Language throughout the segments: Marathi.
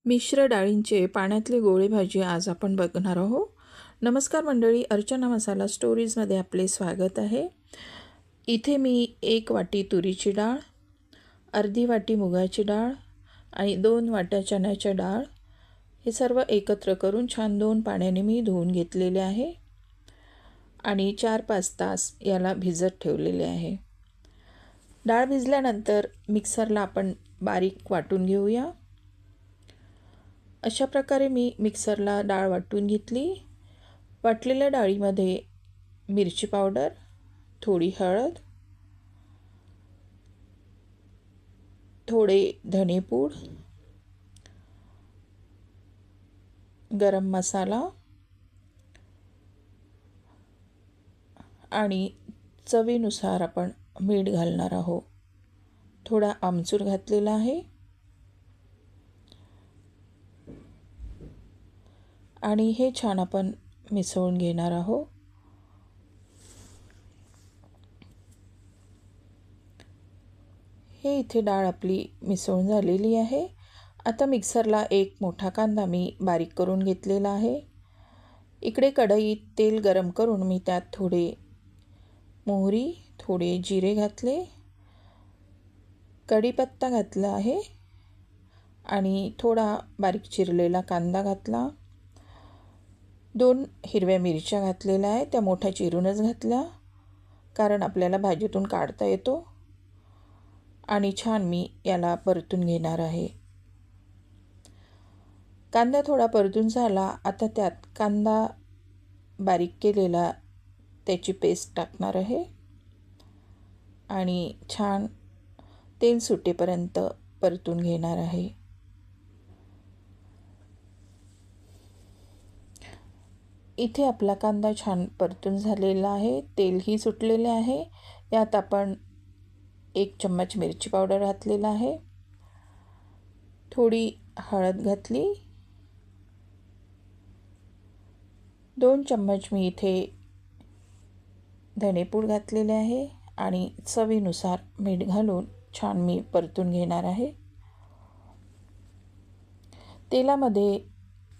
मिश्र डाळींचे पाण्यातले गोळे भाजी आज आपण बघणार आहोत. नमस्कार मंडळी, अर्चना मसाला स्टोरीजमध्ये आपले स्वागत आहे. इथे मी 1 वाटी तुरीची डाळ, अर्धी वाटी मुगाची डाळ आणि 2 वाट्या चण्याच्या डाळ हे सर्व एकत्र करून छान 2 पाण्याने मी धुवून घेतलेले आहे आणि 4-5 तास याला भिजत ठेवलेले आहे. डाळ भिजल्यानंतर मिक्सरला आपण बारीक वाटून घेऊया. अशा प्रकारे मी मिक्सरला डाळ वाटून घेतली. वाटलेल्या डाळीमध्ये मिरची पावडर, थोडी हळद, थोडे धनेपूड, गरम मसाला आणि चवीनुसार आपण मीठ घालणार आहोत. थोडा आमचूर घातलेला आहे आणि हे छान आपण मिसळून घेणार आहोत. हे इथे डाळ आपली मिसळून झालेली आहे. आता मिक्सरला 1 मोठा कांदा मी बारीक करून घेतलेला आहे. इकडे कढईत तेल गरम करून मी त्यात थोडे मोहरी, थोडे जिरे घातले, कढीपत्ता घातला आहे आणि थोडा बारीक चिरलेला कांदा घातला. 2 हिरव्या मिरच्या घातलेल्या आहेत, त्या मोठ्या चिरूनच घातल्या कारण आपल्याला भाजीतून काढता येतो. आणि छान मी याला परतून घेणार आहे. कांदा थोडा परतून झाला. आता त्यात कांदा बारीक केलेला त्याची पेस्ट टाकणार आहे आणि छान तेल सुटेपर्यंत परतून घेणार आहे. इथे आपला कांदा छान परतून झालेला आहे, तेलही सुटलेले आहे. यात आपण 1 चम्मच मिरची पावडर घातलेला आहे, थोडी हळद घातली, 2 चम्मच मी इथे धनेपूड घातलेले आहे आणि चवीनुसार मीठ घालून छान मी परतून घेणार आहे. तेलामध्ये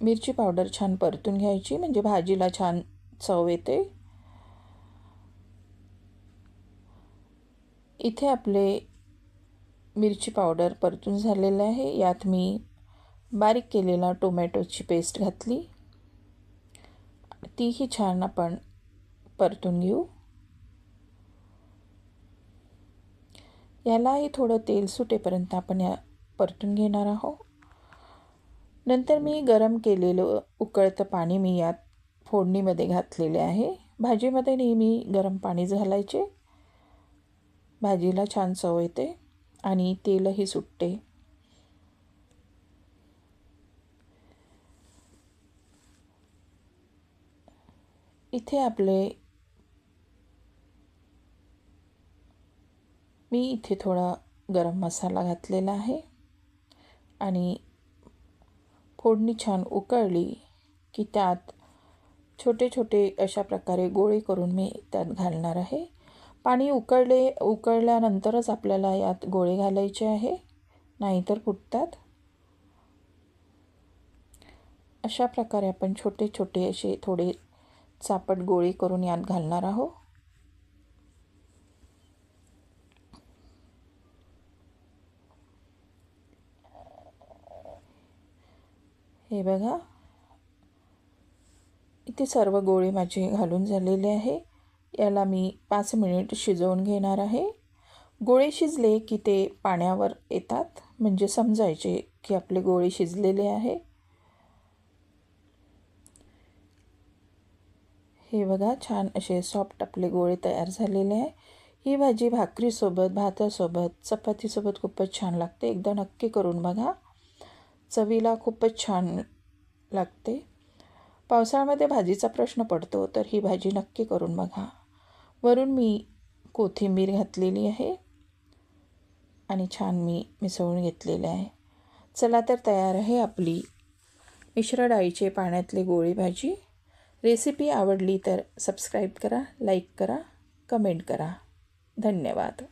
मिरची पावडर छान परतून घ्यायची म्हणजे भाजीला छान चव येते. इथे आपले मिरची पावडर परतून झालेले आहे. यात मी बारीक केलेला टोमॅटोची पेस्ट घातली, तीही छान आपण परतून घेऊ. यालाही थोडं तेल सुटेपर्यंत आपण परतून घेणार आहोत. नंतर मी गरम केलेलं उकळतं पाणी मी यात फोडणीमध्ये घातलेले आहे. भाजीमध्ये नेहमी गरम पाणीच घालायचे, भाजीला छान चव येते आणि तेलही सुटते. मी इथे थोडा गरम मसाला घातलेला आहे आणि फोडणी छान उकळली की त्यात छोटे छोटे अशा प्रकारे गोळे करून मी त्यात घालणार आहे. पाणी उकळल्यानंतरच आपल्याला यात गोळे घालायचे आहे, नाहीतर फुटतात. अशा प्रकारे आपण छोटे छोटे असे थोडे चापट गोळे करून यात घालणार आहोत. हे बघा, इथे सर्व गोळे माझे घालून झालेले आहे. याला मी 5 मिनिट शिजवून घेणार आहे. गोळे शिजले की ते पाण्यावर येतात, म्हणजे समजायचे की आपले गोळे शिजलेले आहे. हे बघा, छान असे सॉफ्ट आपले गोळे तयार झालेले आहे. ही भाजी भाकरीसोबत, भातासोबत, चपातीसोबत खूपच छान लागते. एकदा नक्की करून बघा, चवीला खूपच छान लागते. पावसाळ्यामध्ये भाजीचा प्रश्न पडतो, तर ही भाजी नक्की करून बघा. वरून मी कोथिंबीर घातलेली आहे आणि छान मी मिसळून घेतलेले आहे. चला तर तयार आहे आपली मिश्र डाळीचे पाण्यातले गोळे भाजी. रेसिपी आवडली तर सबस्क्राईब करा, लाईक करा, कमेंट करा. धन्यवाद.